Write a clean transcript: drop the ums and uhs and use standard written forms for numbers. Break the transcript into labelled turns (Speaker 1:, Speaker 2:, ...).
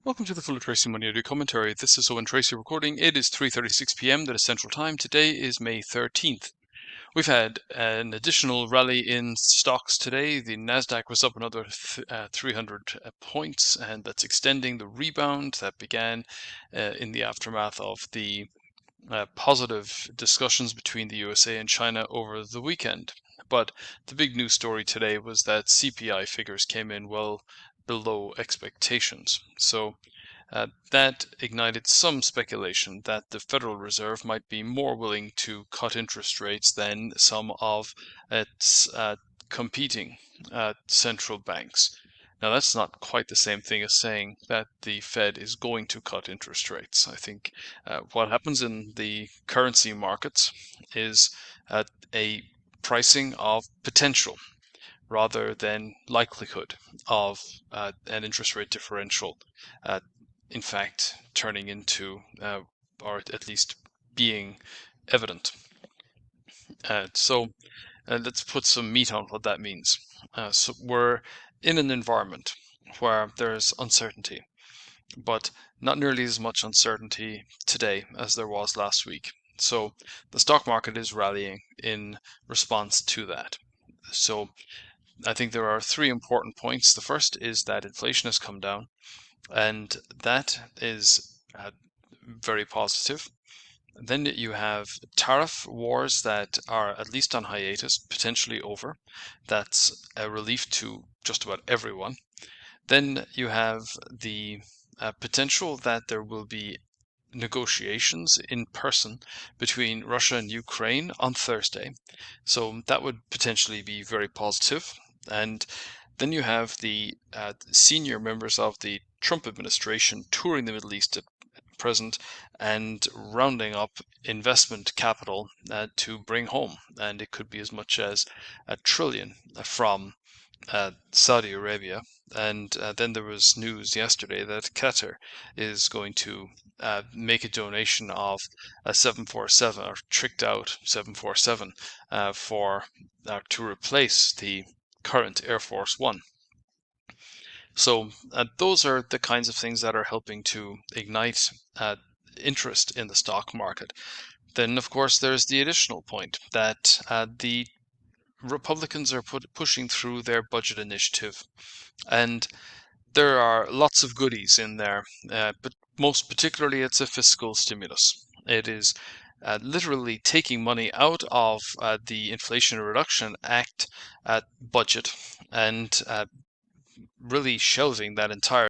Speaker 1: Welcome to the Full of Tracy Money Audio Commentary. This is Owen Tracy recording. It is 3:36 p.m. that is Central Time. Today is May 13th. We've had an additional rally in stocks today. The Nasdaq was up another 300 points, and that's extending the rebound that began in the aftermath of the positive discussions between the USA and China over the weekend. But the big news story today was that CPI figures came in well below expectations. So that ignited some speculation that the Federal Reserve might be more willing to cut interest rates than some of its competing central banks. Now, that's not quite the same thing as saying that the Fed is going to cut interest rates. I think what happens in the currency markets is a pricing of potential rather than likelihood of an interest rate differential, in fact, turning into, or at least being evident. So let's put some meat on what that means. So we're in an environment where there's uncertainty, but not nearly as much uncertainty today as there was last week. So the stock market is rallying in response to that. So I think there are three important points. The first is that inflation has come down, and that is very positive. Then you have tariff wars that are at least on hiatus, potentially over. That's a relief to just about everyone. Then you have the potential that there will be negotiations in person between Russia and Ukraine on Thursday. So that would potentially be very positive. And then you have the senior members of the Trump administration touring the Middle East at present and rounding up investment capital to bring home. And it could be as much as $1 trillion from Saudi Arabia. And then there was news yesterday that Qatar is going to make a donation of a 747 or tricked out 747 to replace the current Air Force One. So those are the kinds of things that are helping to ignite interest in the stock market. Then, of course, there's the additional point that the Republicans are pushing through their budget initiative, and there are lots of goodies in there, but most particularly it's a fiscal stimulus. It is literally taking money out of the Inflation Reduction Act budget and really shelving that entire